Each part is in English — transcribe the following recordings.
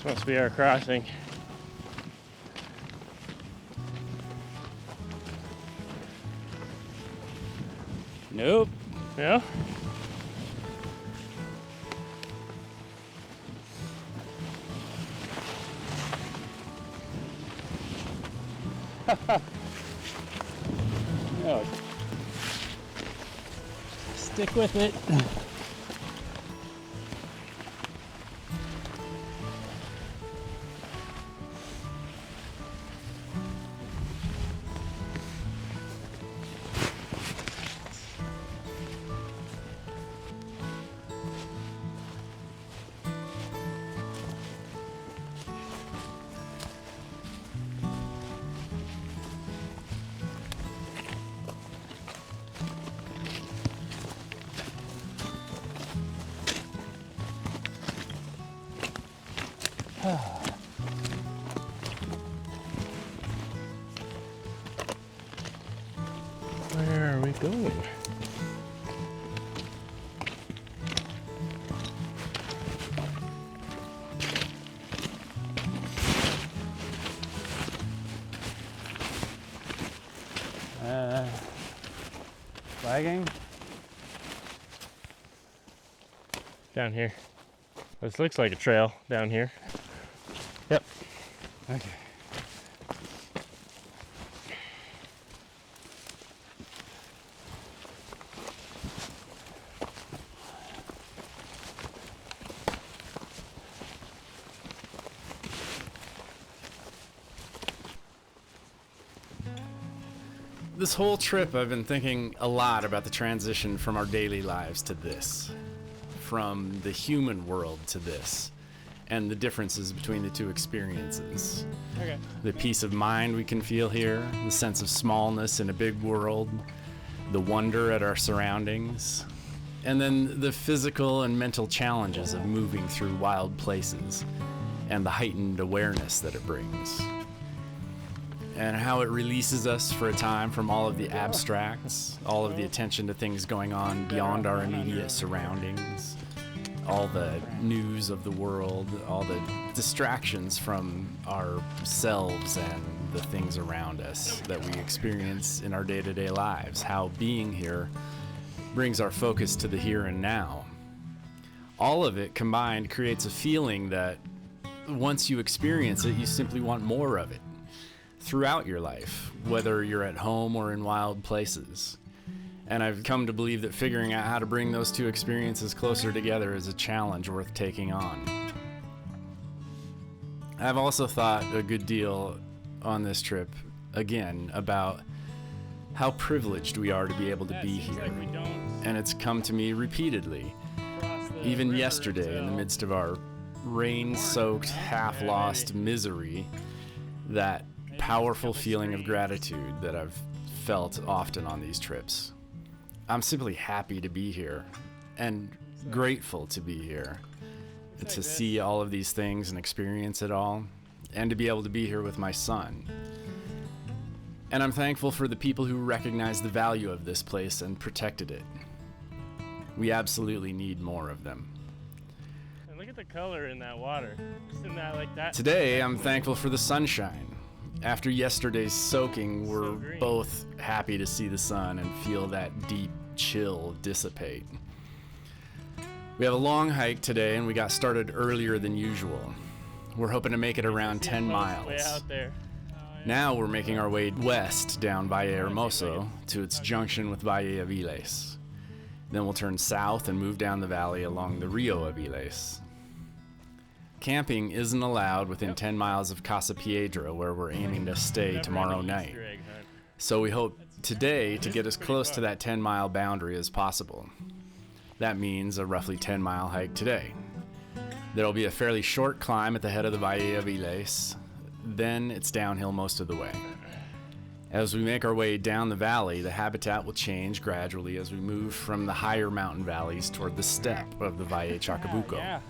This must be our crossing. Nope. No? No. Stick with it. Where are we going? Flagging? Down here. This looks like a trail down here. Yep. Okay. This whole trip, I've been thinking a lot about the transition from our daily lives to this, from the human world to this, and the differences between the two experiences. Okay. The peace of mind we can feel here, the sense of smallness in a big world, the wonder at our surroundings, and then the physical and mental challenges of moving through wild places, and the heightened awareness that it brings. And how it releases us for a time from all of the abstracts, all of the attention to things going on beyond our immediate surroundings, all the news of the world, all the distractions from ourselves and the things around us that we experience in our day-to-day lives. How being here brings our focus to the here and now. All of it combined creates a feeling that once you experience it, you simply want more of it throughout your life, whether you're at home or in wild places. And I've come to believe that figuring out how to bring those two experiences closer together is a challenge worth taking on. I've also thought a good deal on this trip, again, about how privileged we are to be able to be here. And it's come to me repeatedly, even yesterday in the midst of our rain-soaked, half-lost misery, that powerful feeling of gratitude that I've felt often on these trips. I'm simply happy to be here and grateful to be here, to see all of these things and experience it all, and to be able to be here with my son. And I'm thankful for the people who recognized the value of this place and protected it. We absolutely need more of them. And look at the color in that water. Just in that like that. Today, I'm thankful for the sunshine. After yesterday's soaking, we're both happy to see the sun and feel that deep chill dissipate. We have a long hike today, and we got started earlier than usual. We're hoping to make it around 10 miles. Way out there. Now we're making our way west down Valle Hermoso to its junction with Valle Aviles. Then we'll turn south and move down the valley along the Rio Aviles. Camping isn't allowed within 10 miles of Casa de Piedra, where we're aiming to stay tomorrow night. So we hope today to get as close to that 10-mile boundary as possible. That means a roughly 10-mile hike today. There'll be a fairly short climb at the head of the Valle Aviles, then it's downhill most of the way. As we make our way down the valley, the habitat will change gradually as we move from the higher mountain valleys toward the steppe of the Valle Chacabuco.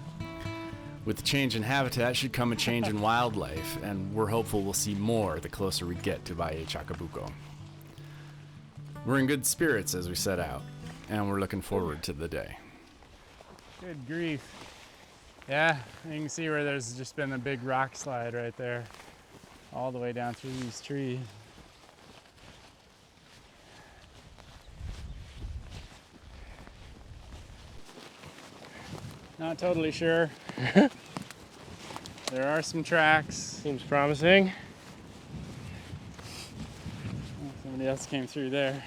With the change in habitat should come a change in wildlife, and we're hopeful we'll see more the closer we get to Valle Chacabuco. We're in good spirits as we set out, and we're looking forward to the day. Good grief. Yeah, you can see where there's just been a big rock slide right there, all the way down through these trees. Not totally sure. There are some tracks. Seems promising. Oh, somebody else came through there.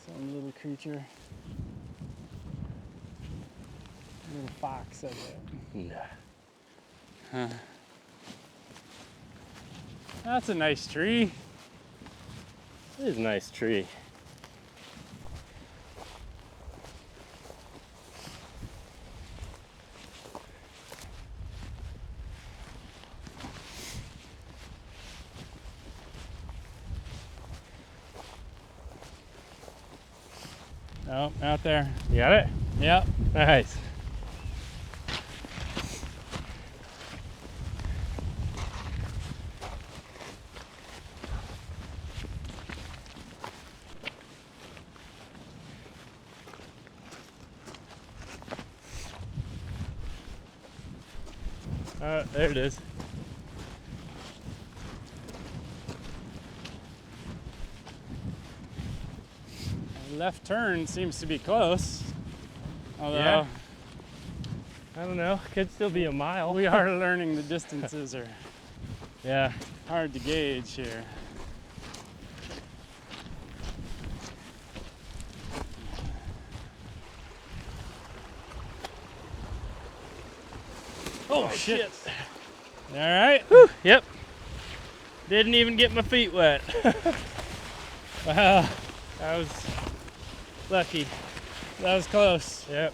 Some little creature. Little fox, I bet. Nah. Huh. That's a nice tree. It is a nice tree. Oh, out there. You got it? Yep. Nice. There it is. Left turn seems to be close. Although Yeah. I don't know. Could still be a mile. we are learning the distances are Yeah. hard to gauge here. Oh shit. All right. Whew. Yep. Didn't even get my feet wet. Wow, I was lucky. that was close. Yep.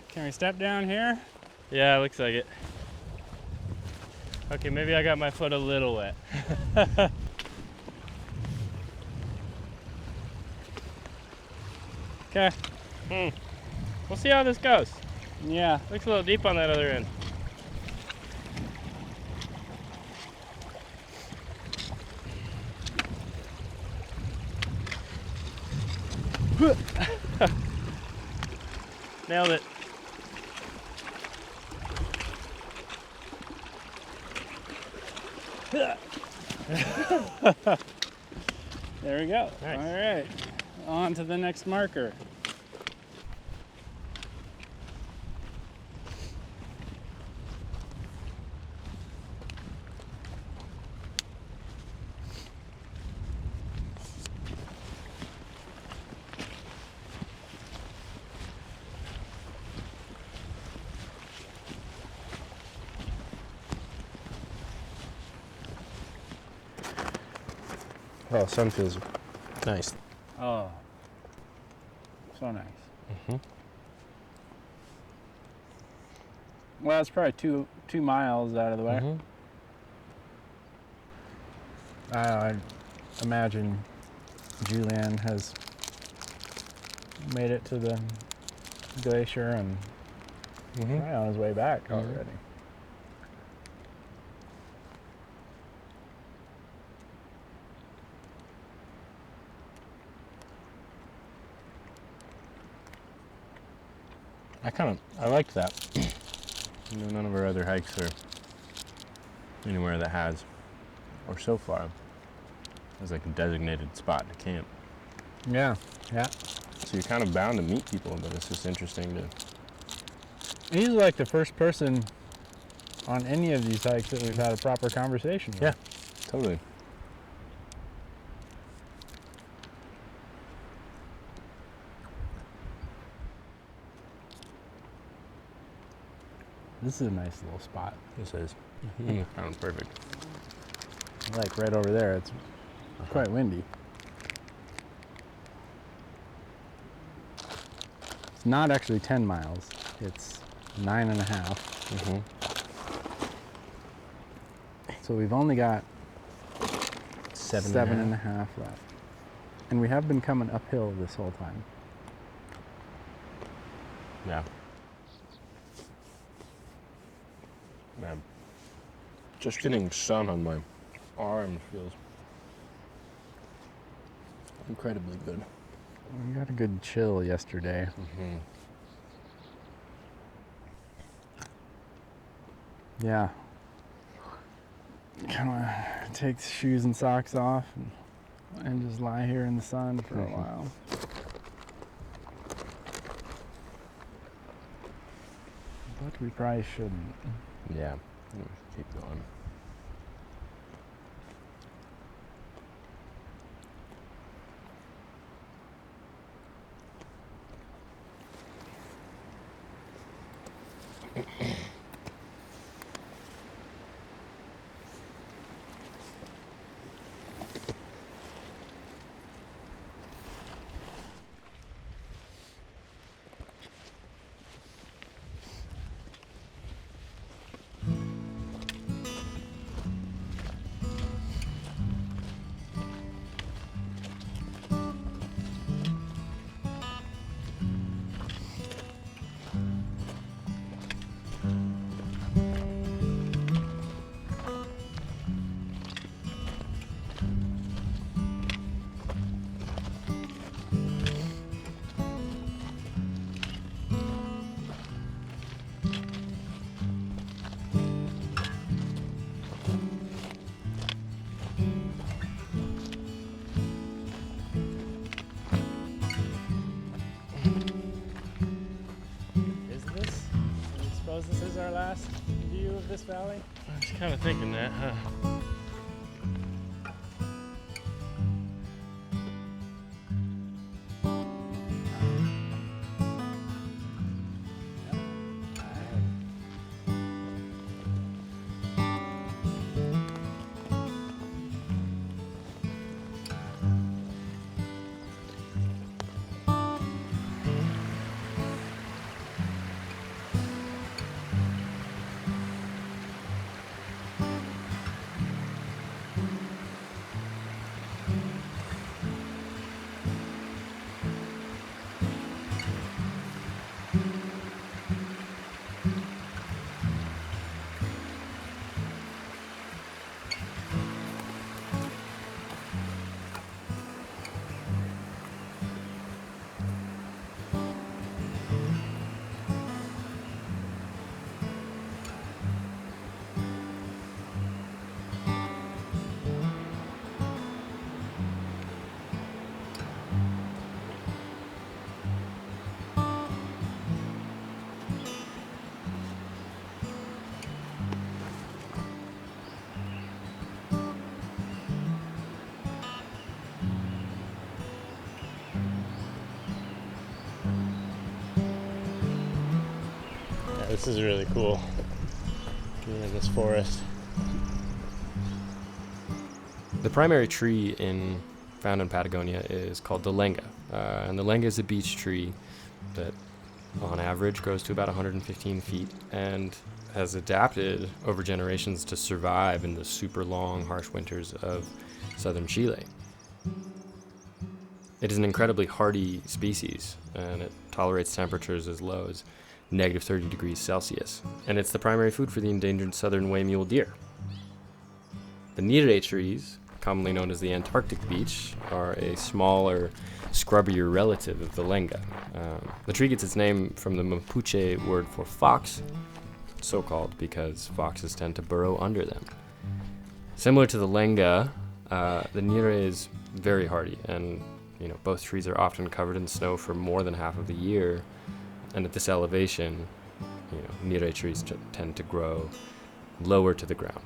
Can we step down here? Yeah, looks like it. Okay, maybe I got my foot a little wet. Okay. We'll see how this goes. Yeah. Looks a little deep on that other end. Nailed it. There we go. Nice. All right. On to the next marker. Oh, sun feels nice. Oh. So nice. Mhm. Well, it's probably two miles out of the way. Mhm. I imagine Julian has made it to the glacier and Mhm. probably on his way back Mhm. already. I liked that. You know, none of our other hikes are anywhere that has, or so far, has like a designated spot to camp. Yeah. Yeah. So you're kind of bound to meet people, but it's just interesting to. He's like the first person on any of these hikes that we've had a proper conversation with. Yeah. Totally. This is a nice little spot. This is. Sounds perfect. Like right over there, it's quite windy. It's not actually 10 miles. It's 9.5. Mhm. So we've only got Seven seven and a half left. And we have been coming uphill this whole time. Yeah. Man, just getting sun on my arms feels incredibly good. We got a good chill yesterday. Mm-hmm. Yeah. Kind of take the shoes and socks off and just lie here in the sun for a while. But we probably shouldn't. Yeah. Keep going. Suppose this is our last view of this valley? I was kind of thinking that, huh? This is really cool. Being in this forest. The primary tree found in Patagonia is called the Lenga. And the Lenga is a beech tree that on average grows to about 115 feet and has adapted over generations to survive in the super long, harsh winters of southern Chile. It is an incredibly hardy species, and it tolerates temperatures as low as negative 30 degrees Celsius, and it's the primary food for the endangered southern way mule deer. The Ñirre trees, commonly known as the Antarctic beech, are a smaller, scrubbier relative of the Lenga. The tree gets its name from the Mapuche word for fox, so called because foxes tend to burrow under them. Similar to the Lenga, the Ñirre is very hardy, and both trees are often covered in snow for more than half of the year. And at this elevation, Ñirre trees tend to grow lower to the ground.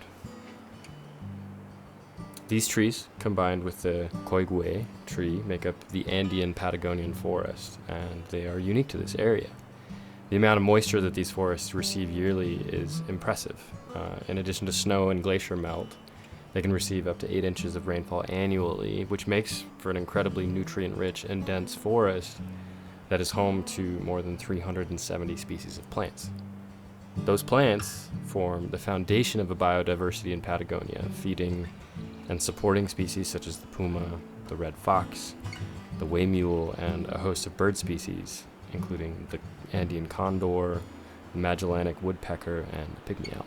These trees, combined with the Coigüe tree, make up the Andean Patagonian forest, and they are unique to this area. The amount of moisture that these forests receive yearly is impressive. In addition to snow and glacier melt, they can receive up to 8 inches of rainfall annually, which makes for an incredibly nutrient-rich and dense forest that is home to more than 370 species of plants. Those plants form the foundation of a biodiversity in Patagonia, feeding and supporting species such as the puma, the red fox, the way mule, and a host of bird species, including the Andean condor, the Magellanic woodpecker, and the pygmy owl.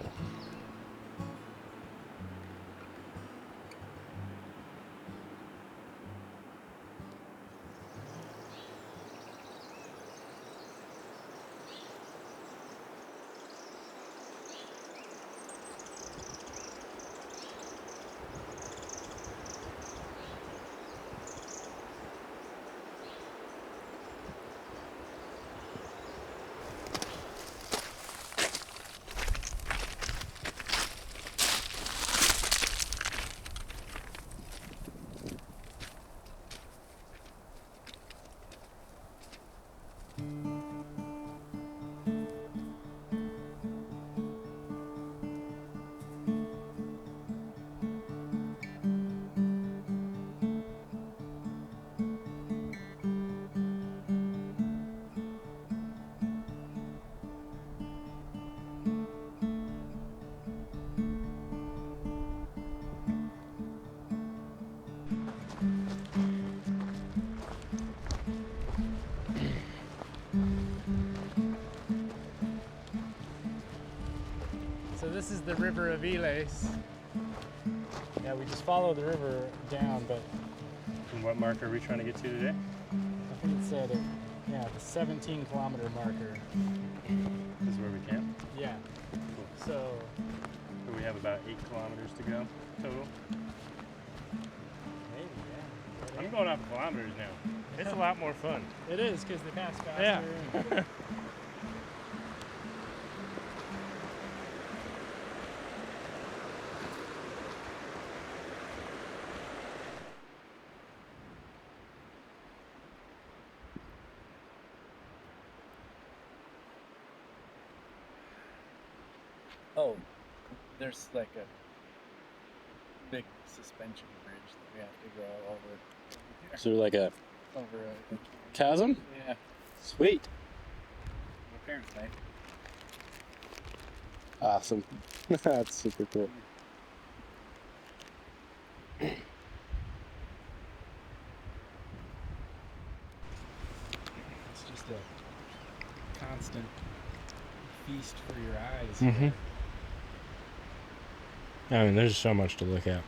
So this is the River Aviles. Yeah, we just follow the river down, but And what marker are we trying to get to today? I think it said the 17-kilometer marker. This is where we camp. Yeah. Cool. So So we have about 8 kilometers to go total. maybe, yeah. I'm going off kilometers now. It's a lot more fun. It is, because they pass faster. Yeah. and- Oh, there's like a big suspension bridge that we have to go over. So like a Over a, chasm? yeah, Sweet. apparently. Awesome. That's super cool. It's just a constant feast for your eyes. Mm-hmm. I mean, there's so much to look at.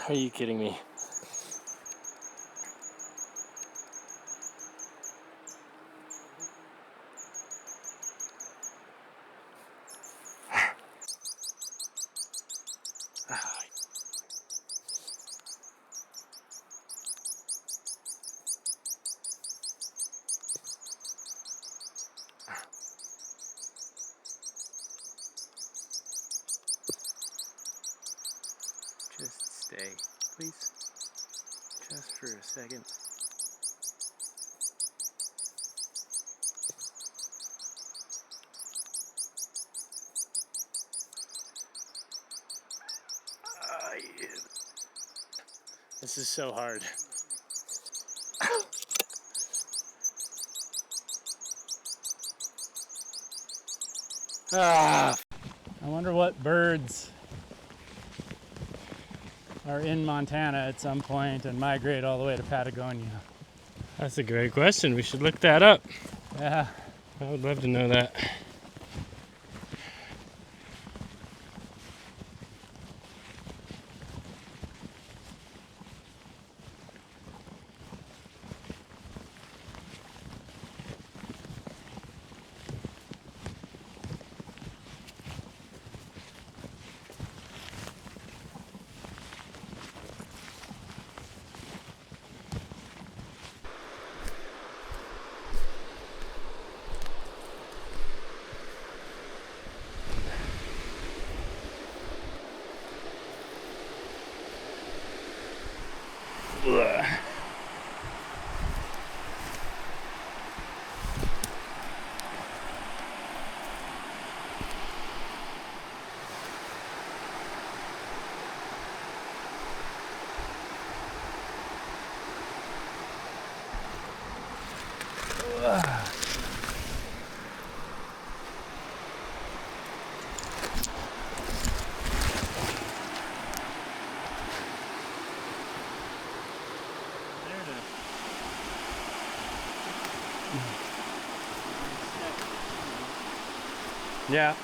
Are you kidding me? Just stay, please. Just for a second. Yeah. This is so hard. I wonder what birds are in Montana at some point and migrate all the way to Patagonia. That's a great question. We should look that up. Yeah. I would love to know that. Yeah.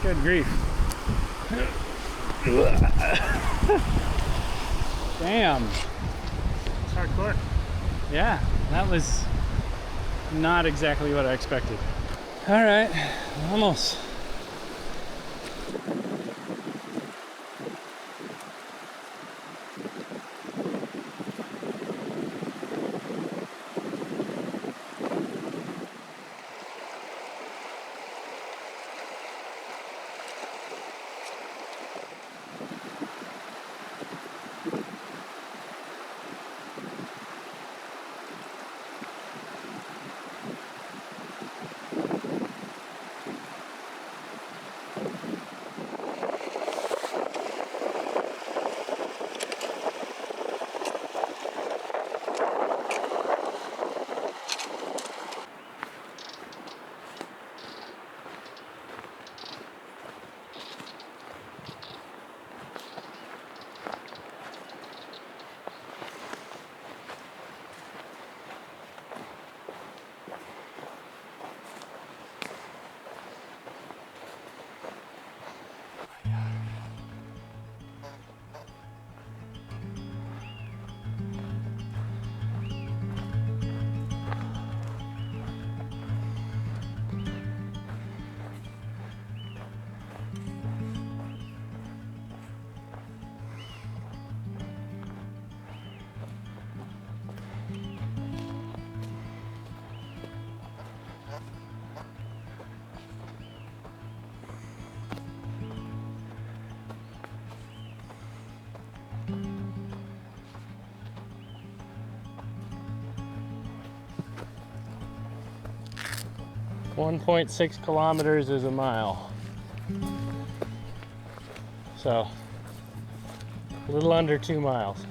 Good grief. Damn. It's hardcore. Yeah, that was not exactly what I expected. All right, almost. .6 kilometers is a mile. So, a little under 2 miles.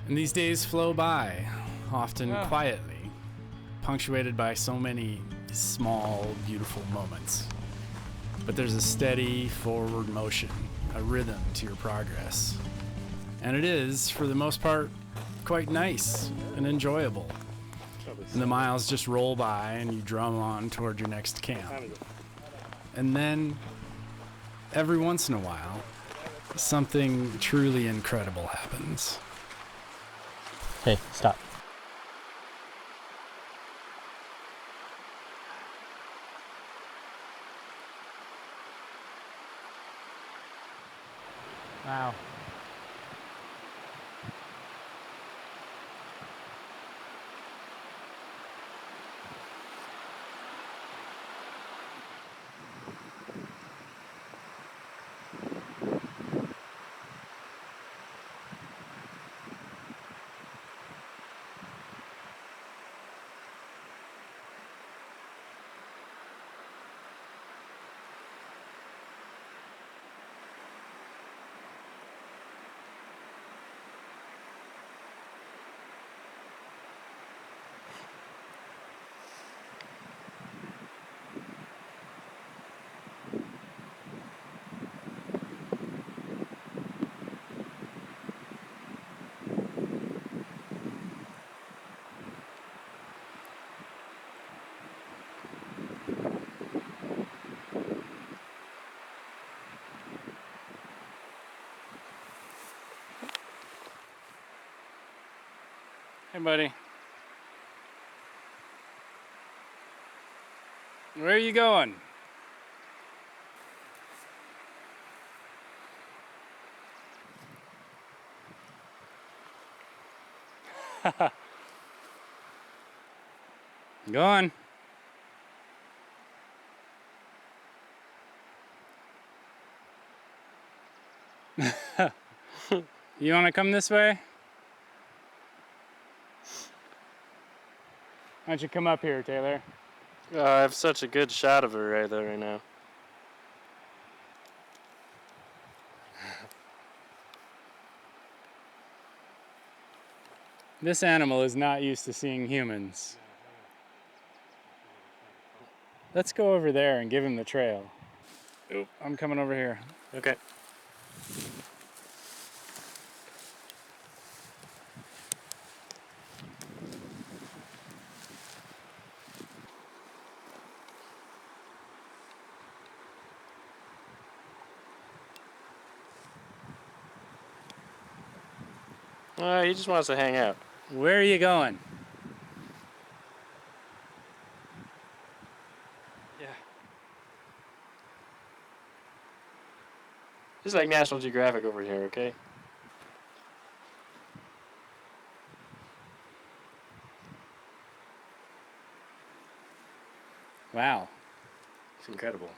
And these days flow by, often quietly, punctuated by so many small, beautiful moments. But there's a steady forward motion, a rhythm to your progress. And it is, for the most part, quite nice and enjoyable. And the miles just roll by and you drum on toward your next camp. And then, every once in a while, something truly incredible happens. Hey, stop. Wow. Hey, buddy. Where are you going? Go on. You want to come this way? Why don't you come up here, Taylor? I have such a good shot of her right there right now. This animal is not used to seeing humans. Let's go over there and give him the trail. Oop. I'm coming over here. Okay. He just wants to hang out. Where are you going? Yeah. This is like National Geographic over here, okay? Wow. It's incredible.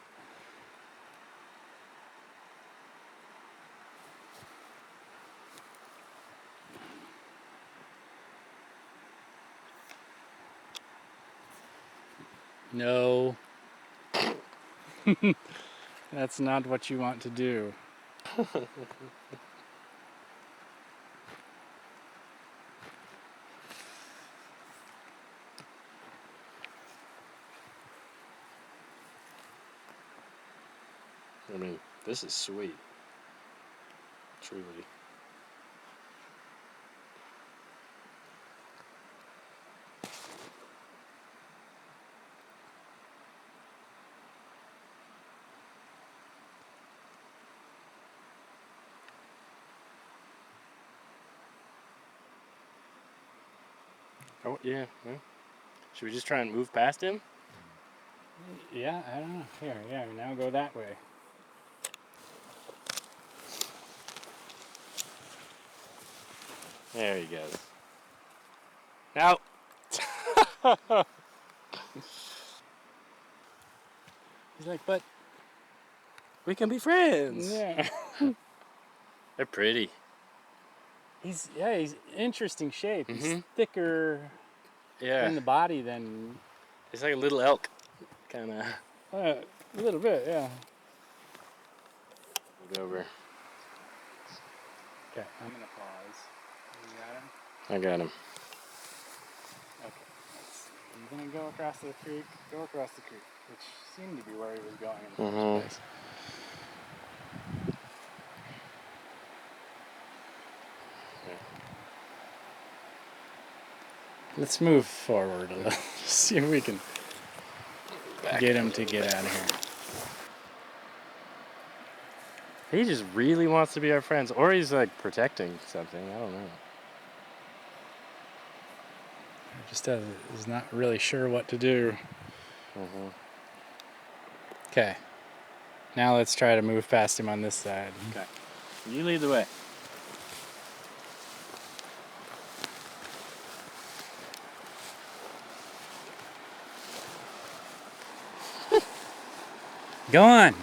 No. That's not what you want to do. I mean, this is sweet. Truly. Oh, yeah. Well, should we just try and move past him? Yeah, I don't know. Here, yeah, now go that way. There he goes. Now. He's like, but We can be friends. yeah. They're pretty. He's interesting shape. He's Mhm. thicker Yeah. in the body than It's like a little elk. Kind of. a little bit, yeah. Move over. Okay, I'm gonna pause. You got him? I got him. Okay. I'm gonna go across the creek. Go across the creek, which seemed to be where he was going in the Mhm. first place. Let's move forward a little. See if we can get him to get out of here. He just really wants to be our friends, or he's like protecting something. I don't know. Just is not really sure what to do. Mhm. Okay. Now let's try to move past him on this side. Okay. You lead the way. Go on.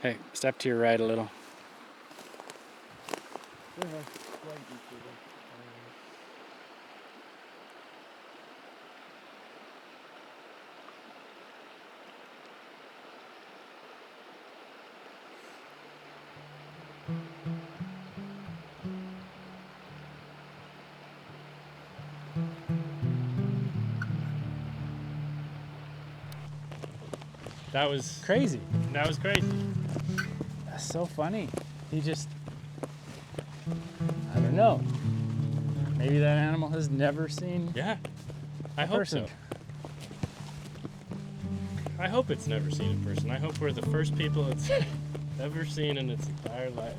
Hey, step to your right a little. That was Crazy. that was crazy. That's so funny. He just, I don't know. Maybe that animal has never seen Yeah, I a hope person. so. I hope it's never seen in person. I hope we're the first people it's ever seen in its entire life.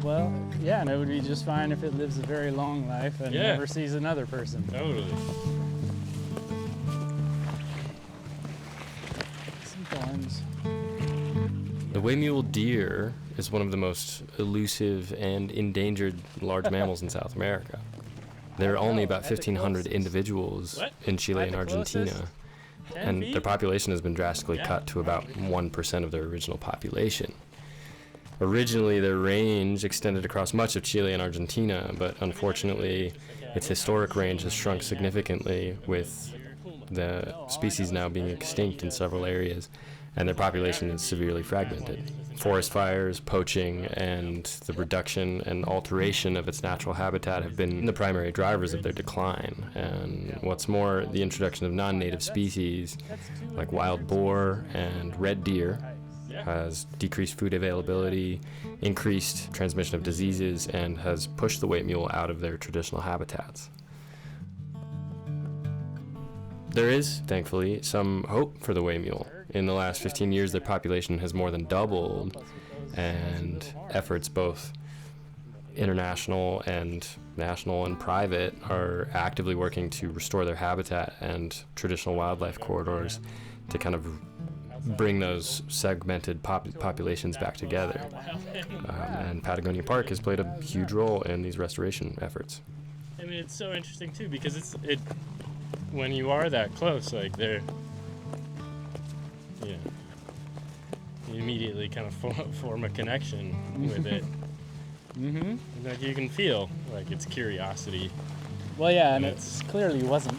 Well, yeah, and it would be just fine if it lives a very long life and Yeah. never sees another person. Totally. The way mule deer is one of the most elusive and endangered large mammals in South America. There are only about 1,500 individuals in Chile and Argentina, and their population has been drastically cut to about 1% of their original population. Originally, their range extended across much of Chile and Argentina, but unfortunately, its historic range has shrunk significantly, with the species now being extinct in several areas, and their population is severely fragmented. Forest fires, poaching, and the reduction and alteration of its natural habitat have been the primary drivers of their decline. And what's more, the introduction of non-native species like wild boar and red deer has decreased food availability, increased transmission of diseases, and has pushed the white mule out of their traditional habitats. There is, thankfully, some hope for the white mule. In the last 15 years, their population has more than doubled, and efforts both international and national and private are actively working to restore their habitat and traditional wildlife corridors to kind of bring those segmented populations back together. And Patagonia Park has played a huge role in these restoration efforts. I mean, it's so interesting too, because when you are that close, like you immediately kind of form a connection with it. Mm-hmm. Like you can feel like its curiosity. Well, yeah, and it clearly wasn't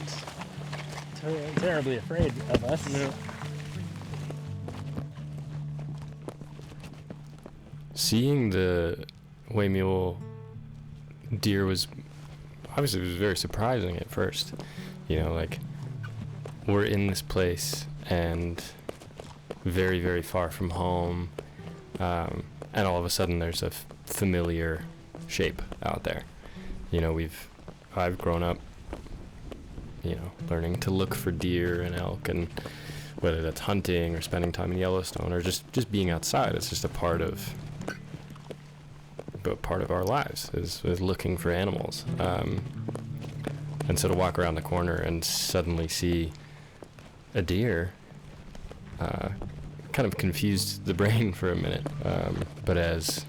terribly afraid of us. No. Seeing the white mule deer was obviously very surprising at first. You know, like, we're in this place and very, very far from home, and all of a sudden there's a familiar shape out there. You know, I've grown up, you know, learning to look for deer and elk, and whether that's hunting or spending time in Yellowstone or just being outside, it's just a part of our lives is looking for animals. And so to walk around the corner and suddenly see a deer kind of confused the brain for a minute. But as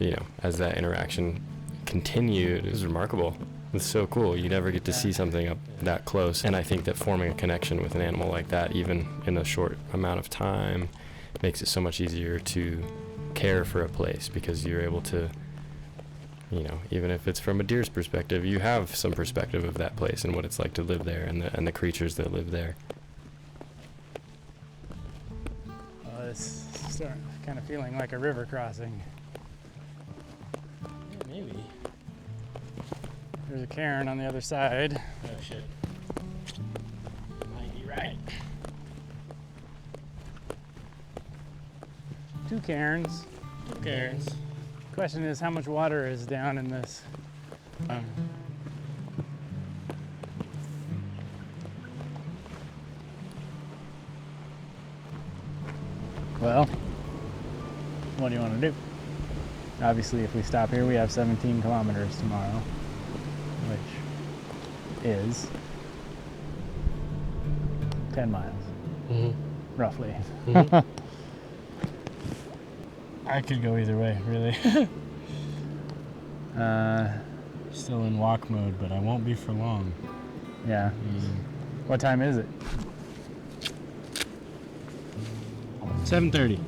that interaction continued, it was remarkable. It's so cool. You never get to see something up that close. And I think that forming a connection with an animal like that, even in a short amount of time, makes it so much easier to care for a place, because you're able to, you know, even if it's from a deer's perspective, you have some perspective of that place and what it's like to live there, and the creatures that live there. It's kind of feeling like a river crossing. Yeah, maybe. There's a cairn on the other side. Oh shit. Might be right. 2 cairns. 2 cairns. Question is, how much water is down in this? Well, what do you want to do? Obviously, if we stop here, we have 17 kilometers tomorrow, which is 10 miles, roughly. Mm-hmm. I could go either way, really. Still in walk mode, but I won't be for long. Yeah. What time is it? 7:30.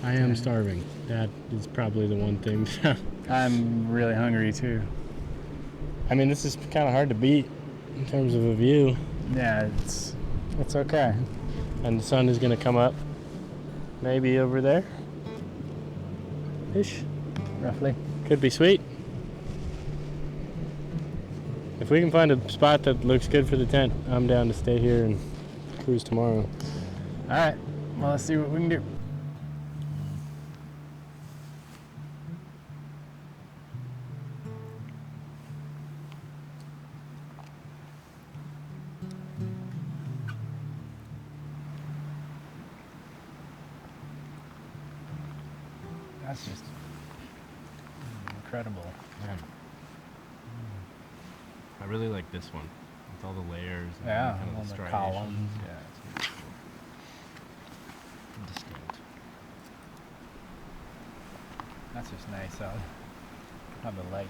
I am starving. That is probably the one thing. I'm really hungry too. I mean, this is kind of hard to beat in terms of a view. Yeah, it's okay. And the sun is going to come up maybe over there. Ish. Roughly. Could be sweet. If we can find a spot that looks good for the tent, I'm down to stay here and cruise tomorrow. All right. Well, let's see what we can do. That's just incredible. Yeah. I really like this one with all the layers and Yeah, kind all of the striations. columns. Yeah, it's really cool. Distinct. That's just nice how the light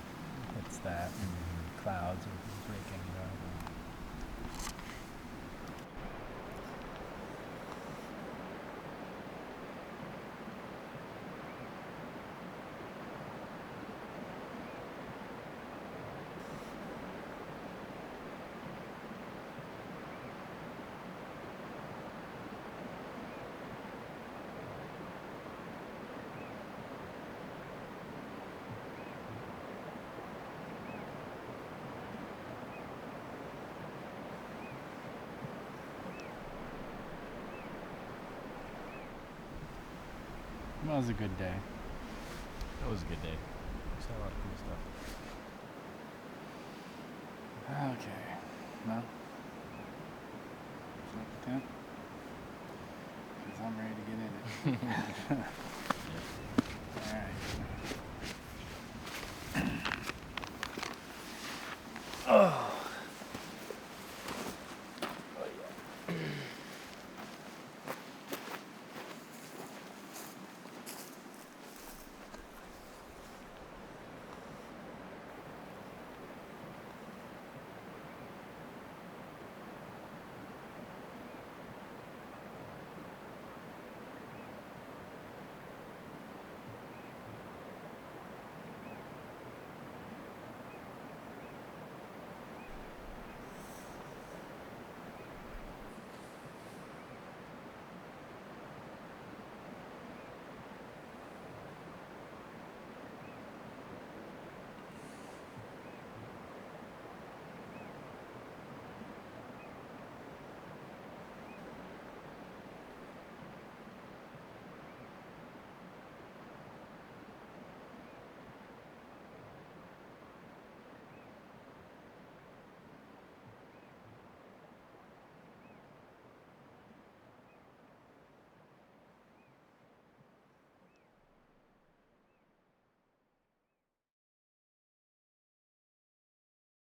hits that and clouds are breaking it up. Well, it was a good day. That was a good day. We saw a lot of cool stuff. Okay. Well, is that the tent? Because I'm ready to get in it. All right.